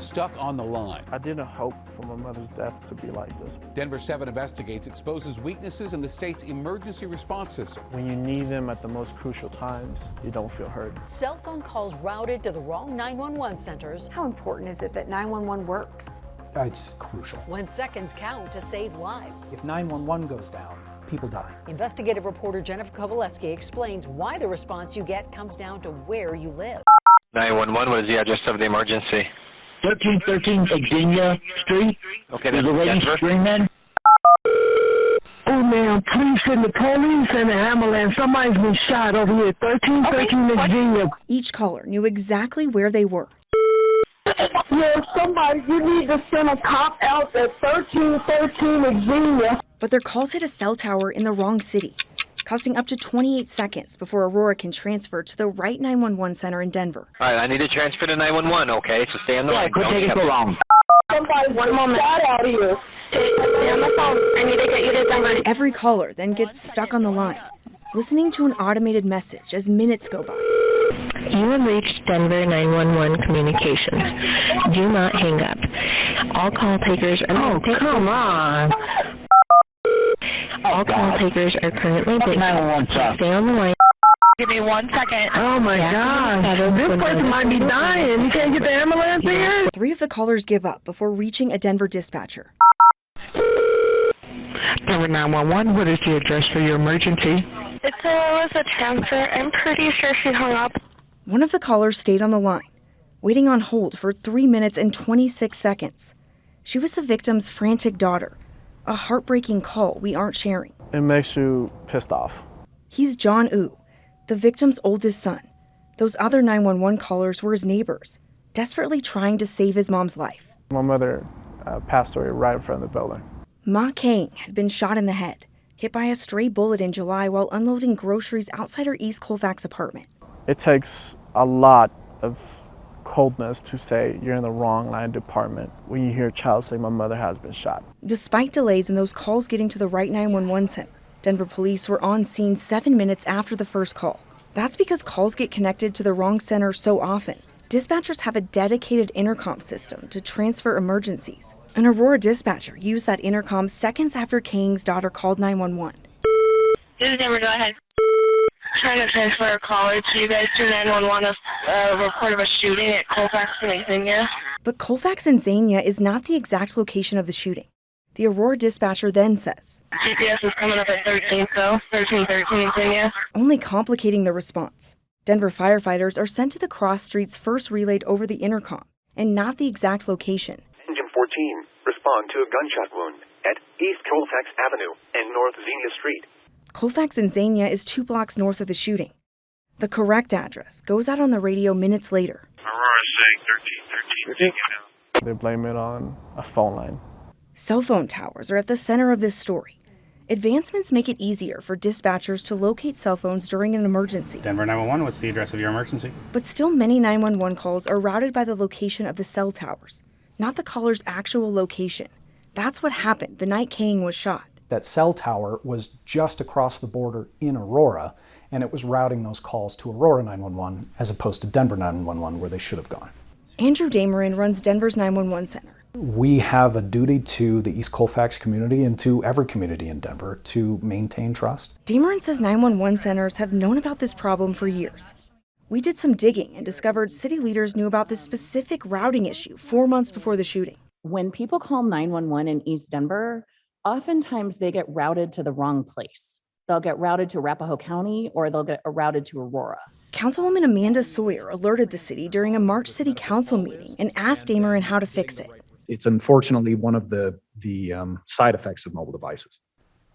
stuck on the line. I didn't hope for my mother's death to be like this. Denver 7 Investigates exposes weaknesses in the state's emergency response system. When you need them at the most crucial times, you don't feel heard. Cell phone calls routed to the wrong 911 centers. How important is it that 911 works? It's crucial. When seconds count to save lives. If 911 goes down, people die. Investigative reporter Jennifer Kovaleski explains why the response you get comes down to where you live. 911, what is the address of the emergency? 1313 Xenia Street. Okay, There's a lady Denver. screaming. Oh, ma'am, please send the police and the ambulance. Somebody's been shot over here. 1313 Xenia. Each caller knew exactly where they were. Yeah, somebody, you need to send a cop out at 1313 Xenia. But their calls hit a cell tower in the wrong city, costing up to 28 seconds before Aurora can transfer to the right 911 center in Denver. All right, I need to transfer to 911, okay? So stay on the line. Quit taking so long. Somebody, one moment. Shot out here. Stay on the phone. I need to get you to Denver. Every caller then gets stuck on the line, listening to an automated message as minutes go by. You have reached Denver 911 communications. Do not hang up. All call takers are... Oh, come on. All call takers are currently busy. 911, stop. Stay on the line. Give me 1 second. Oh, my gosh. This person might be dying. You can't get the ambulance here? 3 of the callers give up before reaching a Denver dispatcher. Denver 911, what is the address for your emergency? It was a transfer. I'm pretty sure she hung up. One of the callers stayed on the line, waiting on hold for 3 minutes and 26 seconds. She was the victim's frantic daughter, a heartbreaking call we aren't sharing. It makes you pissed off. He's John Wu, the victim's oldest son. Those other 911 callers were his neighbors, desperately trying to save his mom's life. My mother passed away right in front of the building. Ma Kang had been shot in the head, hit by a stray bullet in July while unloading groceries outside her East Colfax apartment. It takes a lot of coldness to say you're in the wrong line department when you hear a child say my mother has been shot. Despite delays in those calls getting to the right 911 center, Denver police were on scene 7 minutes after the first call. That's because calls get connected to the wrong center so often. Dispatchers have a dedicated intercom system to transfer emergencies. An Aurora dispatcher used that intercom seconds after Kang's daughter called 911. This is Denver, go ahead. Trying to transfer a caller to you guys to 911, a report of a shooting at Colfax and Xenia. But Colfax and Xenia is not the exact location of the shooting. The Aurora dispatcher then says, GPS is coming up at 13, so 1313 Xenia. only complicating the response. Denver firefighters are sent to the cross streets first relayed over the intercom, and not the exact location. Engine 14, respond to a gunshot wound at East Colfax Avenue and North Xenia Street. Colfax and Xenia is 2 blocks north of the shooting. The correct address goes out on the radio minutes later. Aurora saying 1313. They blame it on a phone line. Cell phone towers are at the center of this story. Advancements make it easier for dispatchers to locate cell phones during an emergency. Denver 911, what's the address of your emergency? But still many 911 calls are routed by the location of the cell towers, not the caller's actual location. That's what happened the night Kang was shot. That cell tower was just across the border in Aurora, and it was routing those calls to Aurora 911 as opposed to Denver 911 where they should have gone. Andrew Dameron runs Denver's 911 center. We have a duty to the East Colfax community and to every community in Denver to maintain trust. Dameron says 911 centers have known about this problem for years. We did some digging and discovered city leaders knew about this specific routing issue 4 months before the shooting. When people call 911 in East Denver, oftentimes they get routed to the wrong place. They'll get routed to Arapahoe County or they'll get routed to Aurora. Councilwoman Amanda Sawyer alerted the city during a March City Council meeting and asked Dameron how to fix it. It's unfortunately one of the side effects of mobile devices.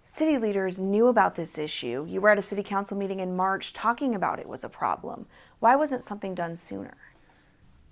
City leaders knew about this issue. You were at a city council meeting in March talking about it was a problem. Why wasn't something done sooner?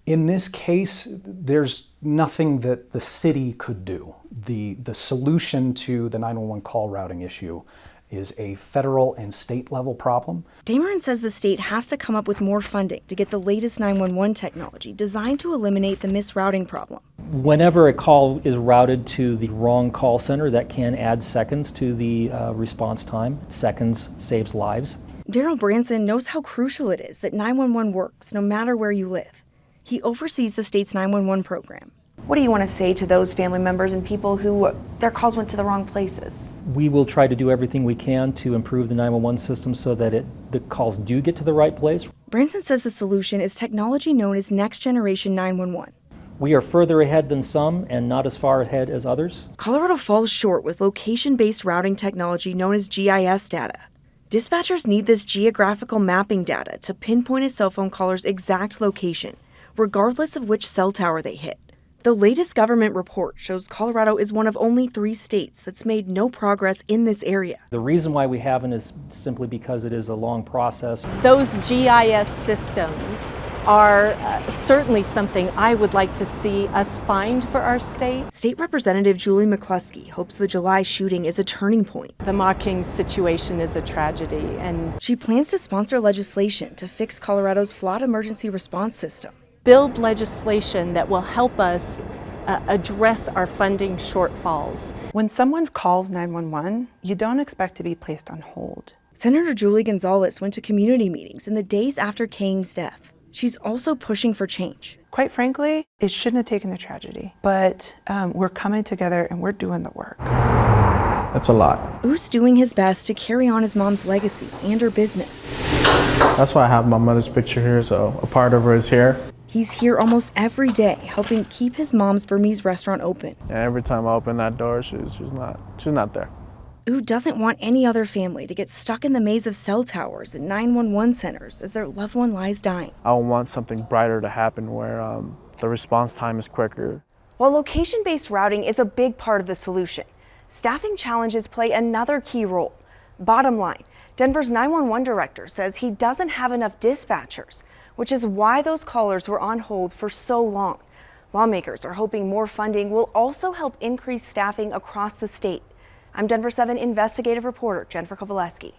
In this case, there's nothing that the city could do. The solution to the 911 call routing issue is a federal and state level problem. Dameron says the state has to come up with more funding to get the latest 911 technology designed to eliminate the misrouting problem. Whenever a call is routed to the wrong call center, that can add seconds to the response time. Seconds saves lives. Daryl Branson knows how crucial it is that 911 works no matter where you live. He oversees the state's 911 program. What do you want to say to those family members and people who their calls went to the wrong places? We will try to do everything we can to improve the 911 system so that the calls do get to the right place. Branson says the solution is technology known as Next Generation 911. We are further ahead than some and not as far ahead as others. Colorado falls short with location-based routing technology known as GIS data. Dispatchers need this geographical mapping data to pinpoint a cell phone caller's exact location, regardless of which cell tower they hit. The latest government report shows Colorado is one of only 3 states that's made no progress in this area. The reason why we haven't is simply because it is a long process. Those GIS systems are certainly something I would like to see us find for our state. State Representative Julie McCluskey hopes the July shooting is a turning point. The Mocking situation is a tragedy, and she plans to sponsor legislation to fix Colorado's flawed emergency response system. Build legislation that will help us address our funding shortfalls. When someone calls 911, you don't expect to be placed on hold. Senator Julie Gonzalez went to community meetings in the days after Kane's death. She's also pushing for change. Quite frankly, it shouldn't have taken the tragedy, but we're coming together and we're doing the work. That's a lot. U's doing his best to carry on his mom's legacy and her business. That's why I have my mother's picture here, so a part of her is here. He's here almost every day, helping keep his mom's Burmese restaurant open. And every time I open that door, she's not there. U doesn't want any other family to get stuck in the maze of cell towers and 911 centers as their loved one lies dying. I want something brighter to happen where the response time is quicker. While location-based routing is a big part of the solution, staffing challenges play another key role. Bottom line, Denver's 911 director says he doesn't have enough dispatchers, which is why those callers were on hold for so long. Lawmakers are hoping more funding will also help increase staffing across the state. I'm Denver 7 investigative reporter Jennifer Kovaleski.